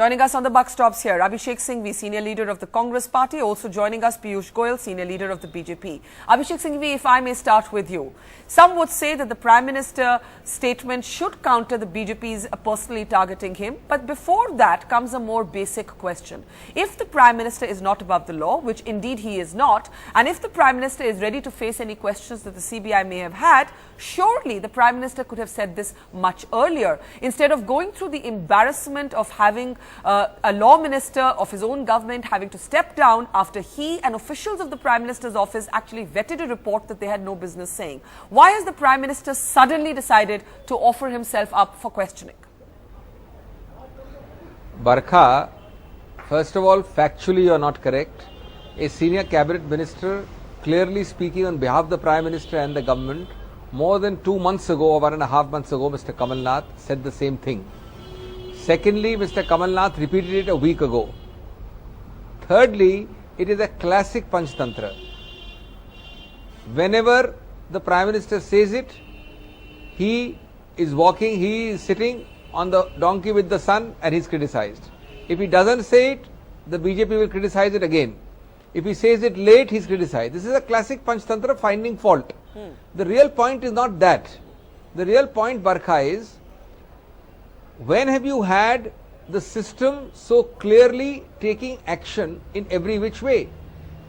Joining us on the buck stops here, Abhishek Singhvi, senior leader of the Congress party. Also joining us, Piyush Goyal, senior leader of the BJP. Abhishek Singhvi, if I may start with you. Some would say that the Prime Minister's statement should counter the BJP's personally targeting him. But before that comes a more basic question. If the Prime Minister is not above the law, which indeed he is not, and if the Prime Minister is ready to face any questions that the CBI may have had, surely the Prime Minister could have said this much earlier. Instead of going through the embarrassment of having a law minister of his own government having to step down after he and officials of the Prime Minister's office actually vetted a report that they had no business saying. Why has the Prime Minister suddenly decided to offer himself up for questioning? Barkha, first of all, factually you are not correct. A senior cabinet minister clearly speaking on behalf of the Prime Minister and the government more than 2 months ago or 1.5 months ago, Mr. Kamal Nath said the same thing. Secondly, Mr. Kamal Nath repeated it a week ago. Thirdly, it is a classic Panchtantra. Whenever the Prime Minister says it, he is walking, he is sitting on the donkey with the sun and he is criticized. If he doesn't say it, the BJP will criticize it again. If he says it late, he is criticized. This is a classic Panchtantra, finding fault. The real point is not that. The real point, Barkha, is when have you had the system so clearly taking action in every which way?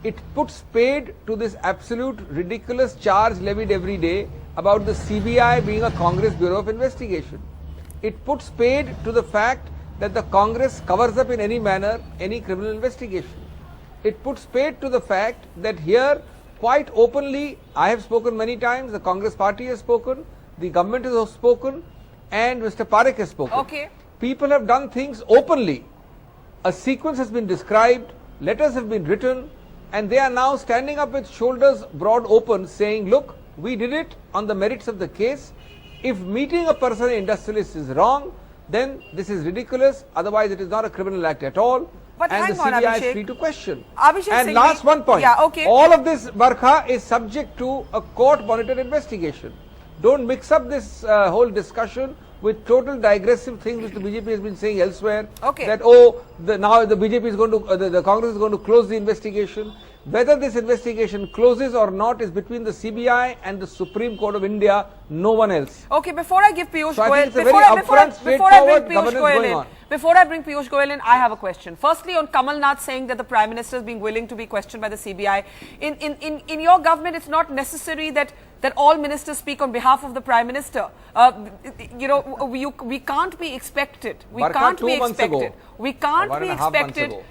It puts paid to this absolute ridiculous charge levied every day about the CBI being a Congress Bureau of Investigation. It puts paid to the fact that the Congress covers up in any manner any criminal investigation. It puts paid to the fact that here quite openly, I have spoken many times, the Congress party has spoken, the government has spoken, and Mr. Parekh has spoken. Okay. People have done things openly. A sequence has been described, letters have been written, and they are now standing up with shoulders broad open saying, look, we did it on the merits of the case. If meeting a person, an industrialist, is wrong, then this is ridiculous, otherwise it is not a criminal act at all. But and the CBI is free to question. Abhishek and Singhvi, last one point, yeah, okay. all of this, Barkha, is subject to a court-monitored investigation. Don't mix up this whole discussion with total digressive things which the BJP has been saying elsewhere. Okay. That now the BJP is going to, the Congress is going to close the investigation. Whether this investigation closes or not is between the CBI and the Supreme Court of India, no one else. Okay, before I give Piyush So Goyal, before I bring Piyush Goyal in, I have a question. Firstly, on Kamal Nath saying that the Prime Minister is being willing to be questioned by the CBI. In your government, it's not necessary that all ministers speak on behalf of the Prime Minister. We can't be expected. We Barkha, can't 2 be months expected. ago. We can't be 1.5 months expected. ago.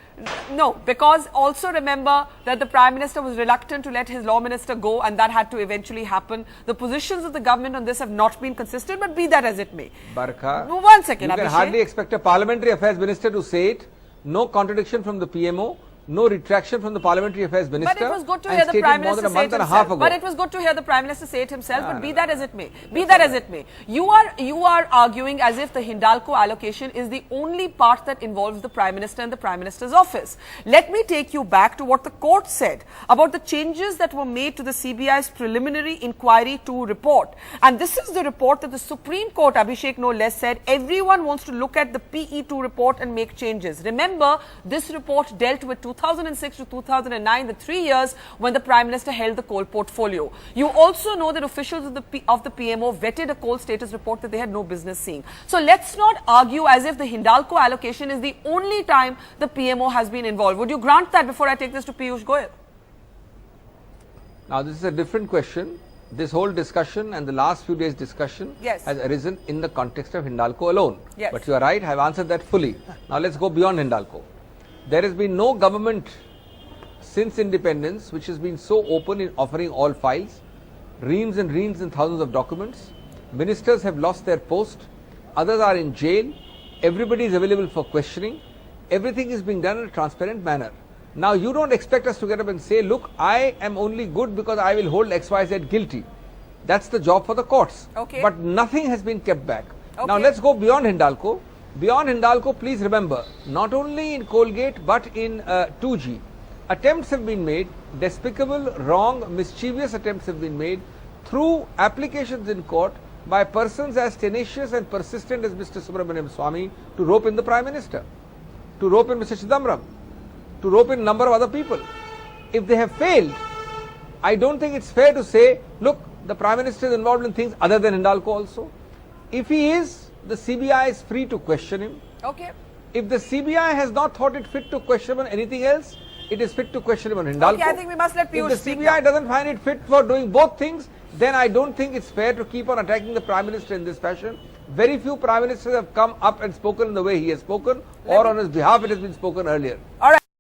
No, because also remember that the Prime Minister was reluctant to let his law minister go, and that had to eventually happen. The positions of the government on this have not been consistent, but be that as it may. Barkha, one second, you can hardly expect a parliamentary affairs minister to say it. No contradiction from the PMO. No retraction from the Parliamentary Affairs Minister. But it was good to hear the Prime Minister say it himself. But it was good to hear the Prime Minister say it himself. But be that as it may, you are arguing as if the Hindalco allocation is the only part that involves the Prime Minister and the Prime Minister's office. Let me take you back to what the court said about the changes that were made to the CBI's preliminary inquiry 2 report. And this is the report that the Supreme Court, Abhishek no less, said everyone wants to look at the PE2 report and make changes. Remember, this report dealt with 2006 to 2009, the 3 years when the Prime Minister held the coal portfolio. You also know that officials of the PMO vetted a coal status report that they had no business seeing. So let's not argue as if the Hindalco allocation is the only time the PMO has been involved. Would you grant that before I take this to Piyush Goyal? Now this is a different question. This whole discussion and the last few days discussion has arisen in the context of Hindalco alone. Yes. But you are right, I have answered that fully. Now let's go beyond Hindalco. There has been no government since independence which has been so open in offering all files, reams and reams and thousands of documents. Ministers have lost their post, others are in jail, everybody is available for questioning, everything is being done in a transparent manner. Now you don't expect us to get up and say, look, I am only good because I will hold XYZ guilty. That's the job for the courts. Okay. But nothing has been kept back. Okay. Now let's go beyond Hindalco. Beyond Hindalco, please remember, not only in Colgate but in 2G, attempts have been made, despicable, wrong, mischievous attempts have been made through applications in court by persons as tenacious and persistent as Mr. Subramaniam Swamy to rope in the Prime Minister. to rope in Mr. Chidambaram, to rope in a number of other people. If they have failed, I don't think it's fair to say, look, the Prime Minister is involved in things other than Hindalco also. If he is, the CBI is free to question him. Okay. If the CBI has not thought it fit to question him on anything else, it is fit to question him on Hindalco. Okay, I think we must let Piyush If the speak CBI now. doesn't find it fit for doing both things, then I don't think it's fair to keep on attacking the Prime Minister in this fashion. Very few Prime Ministers have come up and spoken in the way he has spoken, or on his behalf it has been spoken earlier. All right.